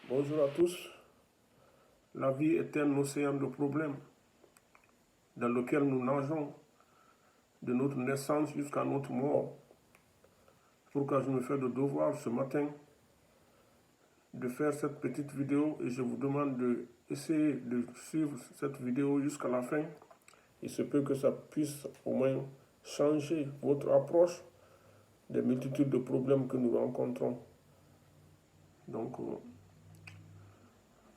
Bonjour à tous. La vie est un océan de problèmes dans lequel nous nageons de notre naissance jusqu'à notre mort. Pourquoi je me fais le devoir ce matin de faire cette petite vidéo et je vous demande d'essayer de suivre cette vidéo jusqu'à la fin. Il se peut que ça puisse au moins changer votre approche des multitudes de problèmes que nous rencontrons. Donc,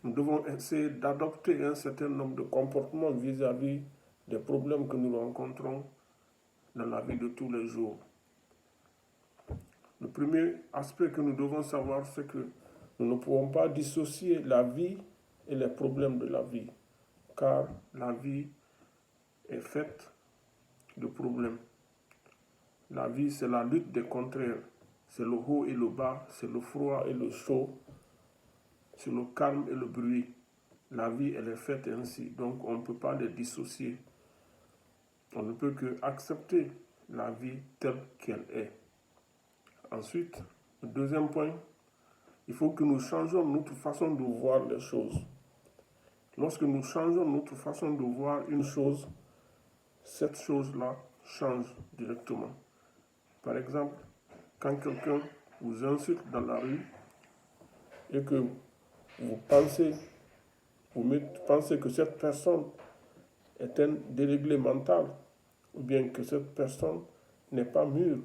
nous devons essayer d'adopter un certain nombre de comportements vis-à-vis des problèmes que nous rencontrons dans la vie de tous les jours. Le premier aspect que nous devons savoir, c'est que nous ne pouvons pas dissocier la vie et les problèmes de la vie, car la vie est faite de problèmes. La vie, c'est la lutte des contraires. C'est le haut et le bas, c'est le froid et le chaud, c'est le calme et le bruit. La vie, elle est faite ainsi, donc on ne peut pas les dissocier. On ne peut que accepter la vie telle qu'elle est. Ensuite, le deuxième point, il faut que nous changions notre façon de voir les choses. Lorsque nous changeons notre façon de voir une chose, cette chose-là change directement. Par exemple, quand quelqu'un vous insulte dans la rue et que vous pensez que cette personne est un déréglé mental ou bien que cette personne n'est pas mûre,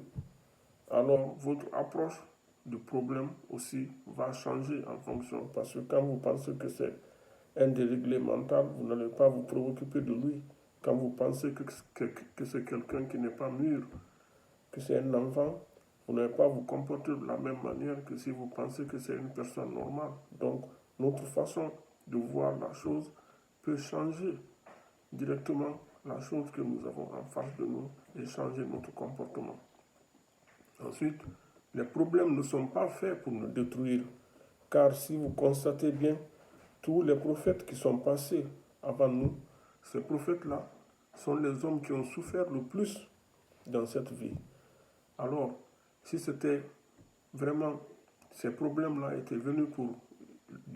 alors votre approche du problème aussi va changer en fonction. Parce que quand vous pensez que c'est un déréglé mental, vous n'allez pas vous préoccuper de lui. Quand vous pensez que c'est quelqu'un qui n'est pas mûr, que c'est un enfant, vous n'allez pas vous comporter de la même manière que si vous pensez que c'est une personne normale. Donc, notre façon de voir la chose peut changer directement la chose que nous avons en face de nous et changer notre comportement. Ensuite, les problèmes ne sont pas faits pour nous détruire, car si vous constatez bien, tous les prophètes qui sont passés avant nous, ces prophètes-là sont les hommes qui ont souffert le plus dans cette vie. Alors, si c'était vraiment, ces problèmes-là étaient venus pour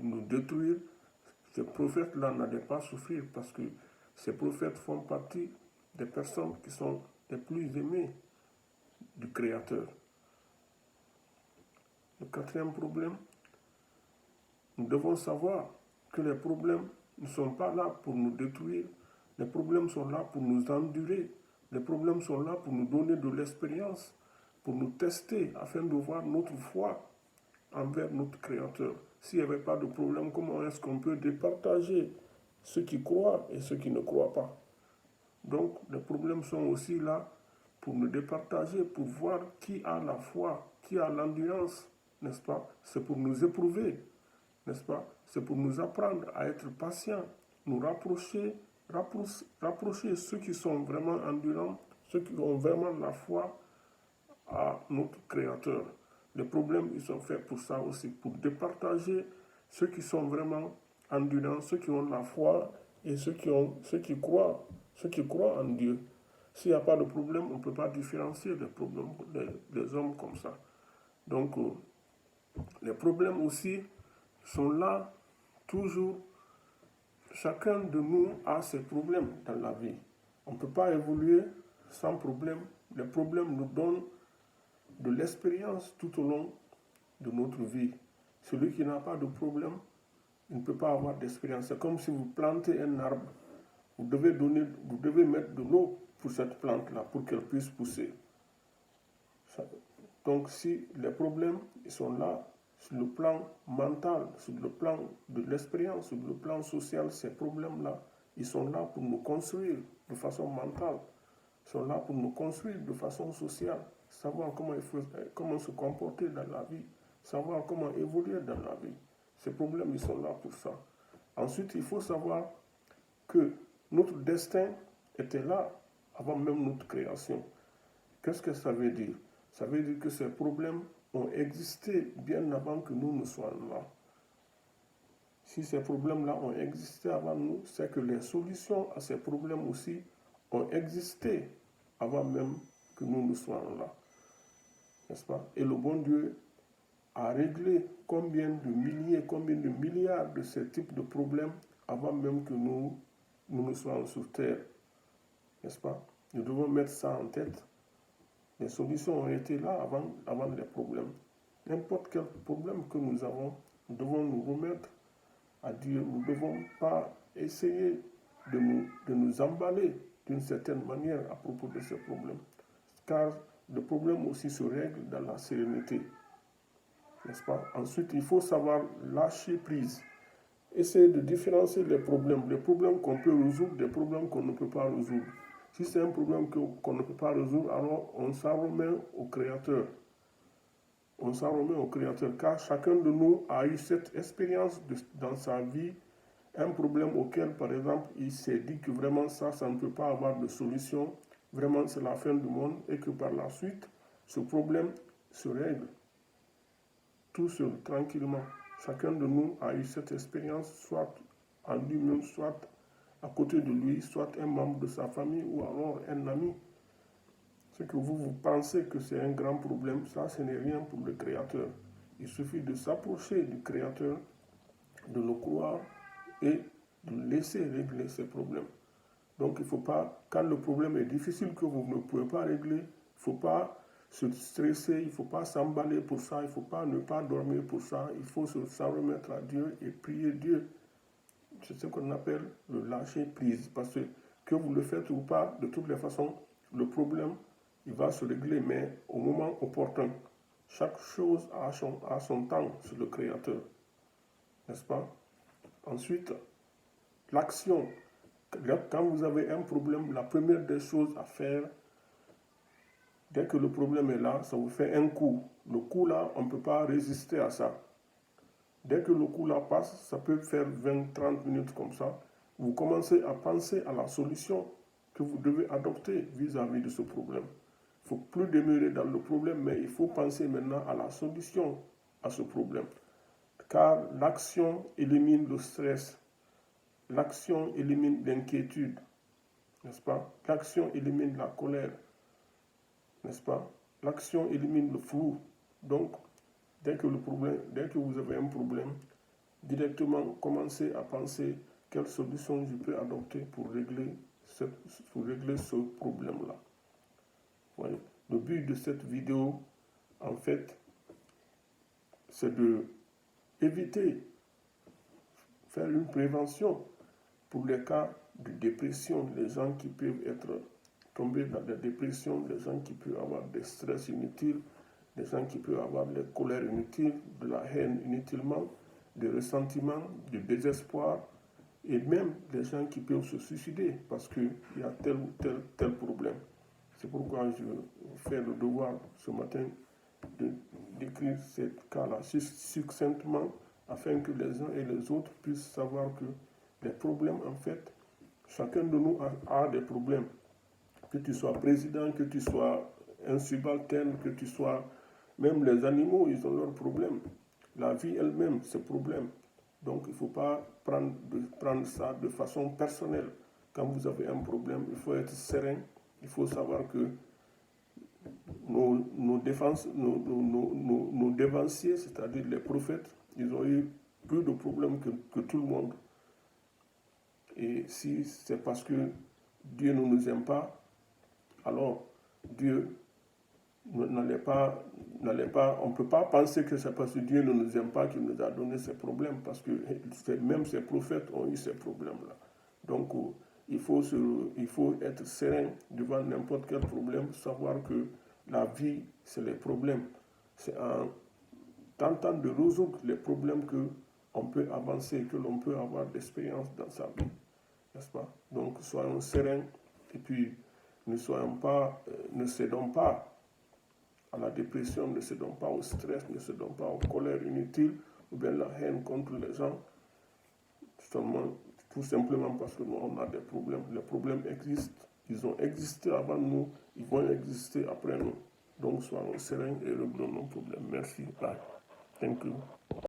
nous détruire, ces prophètes-là n'allaient pas souffrir parce que ces prophètes font partie des personnes qui sont les plus aimées du Créateur. Le quatrième problème, nous devons savoir que les problèmes ne sont pas là pour nous détruire. Les problèmes sont là pour nous endurer. Les problèmes sont là pour nous donner de l'expérience, pour nous tester afin de voir notre foi envers notre Créateur. S'il n'y avait pas de problème, comment est-ce qu'on peut départager ceux qui croient et ceux qui ne croient pas? Donc, les problèmes sont aussi là pour nous départager, pour voir qui a la foi, qui a l'endurance, n'est-ce pas? C'est pour nous éprouver, n'est-ce pas? C'est pour nous apprendre à être patients, nous rapprocher ceux qui sont vraiment endurants, ceux qui ont vraiment la foi à notre Créateur. Les problèmes, ils sont faits pour ça aussi, pour départager ceux qui sont vraiment endurants, ceux qui ont la foi et ceux qui croient en Dieu. S'il n'y a pas de problème, on ne peut pas différencier les problèmes des hommes comme ça. Donc, les problèmes aussi sont là toujours. Chacun de nous a ses problèmes dans la vie. On ne peut pas évoluer sans problème. Les problèmes nous donnent de l'expérience tout au long de notre vie. Celui qui n'a pas de problème, il ne peut pas avoir d'expérience. C'est comme si vous plantez un arbre. Vous devez mettre de l'eau pour cette plante-là, pour qu'elle puisse pousser. Donc, si les problèmes ils sont là, sur le plan mental, sur le plan de l'expérience, sur le plan social, ces problèmes-là, ils sont là pour nous construire de façon mentale. Ils sont là pour nous construire de façon sociale. Savoir comment se comporter dans la vie, savoir comment évoluer dans la vie. Ces problèmes, ils sont là pour ça. Ensuite, il faut savoir que notre destin était là avant même notre création. Qu'est-ce que ça veut dire? Ça veut dire que ces problèmes ont existé bien avant que nous ne soyons là. Si ces problèmes-là ont existé avant nous, c'est que les solutions à ces problèmes aussi ont existé avant même que nous ne soyons là. N'est-ce pas? Et le bon Dieu à régler combien de milliers, combien de milliards de ce type de problèmes avant même que nous ne soyons sur Terre. N'est-ce pas? Nous devons mettre ça en tête. Les solutions ont été là avant les problèmes. N'importe quel problème que nous avons, nous devons nous remettre à Dieu. Nous ne devons pas essayer de nous emballer d'une certaine manière à propos de ces problèmes. Car le problème aussi se règle dans la sérénité. N'est-ce pas? Ensuite, il faut savoir lâcher prise. Essayer de différencier les problèmes qu'on peut résoudre des problèmes qu'on ne peut pas résoudre. Si c'est un problème qu'on ne peut pas résoudre, alors on s'en remet au Créateur. On s'en remet au Créateur, car chacun de nous a eu cette expérience dans sa vie, un problème auquel, par exemple, il s'est dit que vraiment ça ne peut pas avoir de solution, vraiment c'est la fin du monde, et que par la suite, ce problème se règle tout seul, tranquillement. Chacun de nous a eu cette expérience, soit en lui-même, soit à côté de lui, soit un membre de sa famille ou alors un ami. Ce que vous pensez que c'est un grand problème, ça, ce n'est rien pour le Créateur. Il suffit de s'approcher du Créateur, de le croire et de laisser régler ces problèmes. Donc, il ne faut pas, quand le problème est difficile que vous ne pouvez pas régler, il ne faut pas se stresser, il ne faut pas s'emballer pour ça, il ne faut pas ne pas dormir pour ça, il faut s'en remettre à Dieu et prier Dieu. C'est ce qu'on appelle le lâcher prise, parce que vous le faites ou pas, de toutes les façons, le problème, il va se régler, mais au moment opportun. Chaque chose a son temps sur le Créateur, n'est-ce pas? Ensuite, l'action. Quand vous avez un problème, la première des choses à faire, dès que le problème est là, ça vous fait un coup. Le coup là, on ne peut pas résister à ça. Dès que le coup là passe, ça peut faire 20-30 minutes comme ça. Vous commencez à penser à la solution que vous devez adopter vis-à-vis de ce problème. Il ne faut plus demeurer dans le problème, mais il faut penser maintenant à la solution à ce problème. Car l'action élimine le stress. L'action élimine l'inquiétude, n'est-ce pas? L'action élimine la colère, n'est-ce pas? L'action élimine le flou. Donc, dès que vous avez un problème, directement commencez à penser quelle solution je peux adopter pour régler ce problème-là. Voilà. Le but de cette vidéo, en fait, c'est d'éviter, faire une prévention pour les cas de dépression, les gens qui peuvent être tombés dans la dépression, les gens qui peuvent avoir des stress inutiles, les gens qui peuvent avoir des colères inutiles, de la haine inutilement, des ressentiments, du désespoir, et même les gens qui peuvent se suicider parce qu'il y a tel ou tel problème. C'est pourquoi je fais le devoir ce matin d'écrire ce cas-là succinctement afin que les uns et les autres puissent savoir que les problèmes, en fait, chacun de nous a des problèmes. Que tu sois président, que tu sois un subalterne, que tu sois... Même les animaux, ils ont leurs problèmes. La vie elle-même, c'est problème. Donc, il ne faut pas prendre ça de façon personnelle. Quand vous avez un problème, il faut être serein. Il faut savoir que nos dévanciers, c'est-à-dire les prophètes, ils ont eu plus de problèmes que tout le monde. Et si c'est parce que Dieu ne nous aime pas, alors Dieu n'allait pas, on ne peut pas penser que c'est parce que Dieu ne nous aime pas qu'il nous a donné ces problèmes, parce que même ces prophètes ont eu ces problèmes-là. Donc, il faut être serein devant n'importe quel problème, savoir que la vie, c'est les problèmes. C'est en tentant de résoudre les problèmes qu'on peut avancer, que l'on peut avoir d'expérience dans sa vie. N'est-ce pas? Donc, soyons sereins et puis ne cédons pas à la dépression, ne cédons pas au stress, ne cédons pas aux colères inutiles ou bien la haine contre les gens, tout simplement parce que nous, on a des problèmes. Les problèmes existent, ils ont existé avant nous, ils vont exister après nous. Donc, soyons sereins et réglons nos problèmes. Merci. Bye. Thank you.